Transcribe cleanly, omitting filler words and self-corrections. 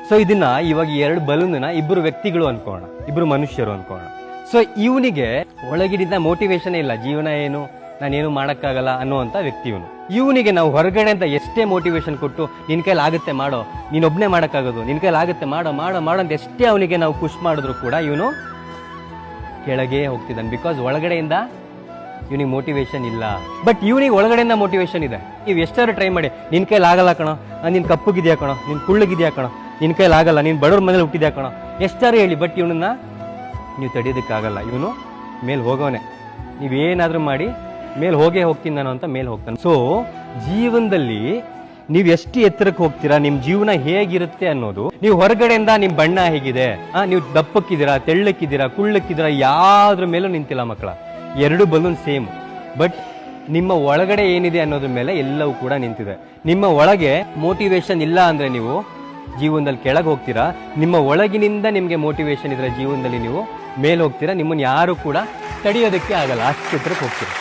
So ಇದನ್ನ ಇವಾಗ 2 ಬಲೂನ್ನ ಇಬ್ಬರು ವ್ಯಕ್ತಿಗಳು ಅನ್ಕೋಣ, ಇಬ್ರು ಮನುಷ್ಯರು ಅನ್ಕೋಣ. ಸೊ ಇವನಿಗೆ ಒಳಗಿನಿಂದ ಮೋಟಿವೇಶನ್ ಇಲ್ಲ, ಜೀವನ ಏನು, ನಾನೇನು ಮಾಡೋಕ್ಕಾಗಲ್ಲ ಅನ್ನುವಂಥ ವ್ಯಕ್ತಿ ಇವನು. ಇವನಿಗೆ ನಾವು ಹೊರಗಡೆ ಅಂತ ಎಷ್ಟೇ ಮೋಟಿವೇಶನ್ ಕೊಟ್ಟು ನಿನ್ನ ಕೈಲಿ ಆಗುತ್ತೆ ಮಾಡೋ, ನೀನೊಬ್ಬನೇ ಮಾಡೋಕ್ಕಾಗೋದು, ನಿನ್ನ ಕೈಲಿ ಆಗುತ್ತೆ ಮಾಡೋ ಮಾಡೋ ಮಾಡೋ ಅಂತ ಎಷ್ಟೇ ಅವನಿಗೆ ನಾವು ಪುಷ್ ಮಾಡಿದ್ರು ಕೂಡ ಇವನು ಕೆಳಗೆ ಹೋಗ್ತಿದ್ದಾನೆ. ಬಿಕಾಸ್ ಒಳಗಡೆಯಿಂದ ಇವನಿಗೆ ಮೋಟಿವೇಶನ್ ಇಲ್ಲ. ಬಟ್ ಇವನಿಗೆ ಒಳಗಡೆಯಿಂದ ಮೋಟಿವೇಶನ್ ಇದೆ. ನೀವು ಎಷ್ಟಾದ್ರು ಟ್ರೈ ಮಾಡಿ, ನಿನ್ನ ಕೈಲಿ ಆಗಲ್ಲ ಕಣೋ, ನೀನು ಕಪ್ಪಗಿದ್ಯಾ ಕಣೋ, ನೀನು ಕುಳ್ಳಗಿದ್ಯಾ ಕಣೋ, ನಿನ್ನ ಕೈಲಿ ಆಗಲ್ಲ, ನೀನು ಬಡವ್ರ ಮನೇಲಿ ಹುಟ್ಟಿದ್ಯಾ ಕಣೋ, ಎಷ್ಟಾರು ಹೇಳಿ, ಬಟ್ ಇವನನ್ನ ನೀವು ತಡೆಯೋದಕ್ಕಾಗಲ್ಲ. ಇವನು ಮೇಲೆ ಹೋಗೋನೆ, ನೀವೇನಾದರೂ ಮಾಡಿ ಮೇಲೆ ಹೋಗೇ ಹೋಗ್ತೀನಿ ನಾನು ಅಂತ ಮೇಲೆ ಹೋಗ್ತಾನೆ. ಸೊ ಜೀವನದಲ್ಲಿ ನೀವು ಎಷ್ಟು ಎತ್ತರಕ್ಕೆ ಹೋಗ್ತೀರಾ, ನಿಮ್ಮ ಜೀವನ ಹೇಗಿರುತ್ತೆ ಅನ್ನೋದು, ನೀವು ಹೊರಗಡೆಯಿಂದ ನಿಮ್ಮ ಬಣ್ಣ ಹೇಗಿದೆ, ನೀವು ದಪ್ಪಕ್ಕಿದ್ದೀರಾ, ತೆಳ್ಳಕ್ಕಿದ್ದೀರಾ, ಕುಳ್ಳಕ್ಕಿದ್ದೀರಾ, ಯಾವ್ದ್ರ ಮೇಲೂ ನಿಂತಿಲ್ಲ ಮಕ್ಕಳ. 2 ಬಲೂನ್ ಸೇಮ್. ಬಟ್ ನಿಮ್ಮ ಒಳಗಡೆ ಏನಿದೆ ಅನ್ನೋದ್ರ ಮೇಲೆ ಎಲ್ಲವೂ ಕೂಡ ನಿಂತಿದೆ. ನಿಮ್ಮ ಒಳಗೆ ಮೋಟಿವೇಶನ್ ಇಲ್ಲ ಅಂದ್ರೆ ನೀವು ಜೀವನದಲ್ಲಿ ಕೆಳಗೆ ಹೋಗ್ತೀರಾ. ನಿಮ್ಮ ಒಳಗಿನಿಂದ ನಿಮಗೆ ಮೋಟಿವೇಶನ್ ಇದ್ರೆ ಜೀವನದಲ್ಲಿ ನೀವು ಮೇಲೆ ಹೋಗ್ತೀರಾ. ನಿಮ್ಮನ್ನು ಯಾರು ಕೂಡ ತಡೆಯೋದಕ್ಕೆ ಆಗಲ್ಲ, ಅಷ್ಟು ಎತ್ತರಕ್ಕೆ ಹೋಗ್ತೀರಾ.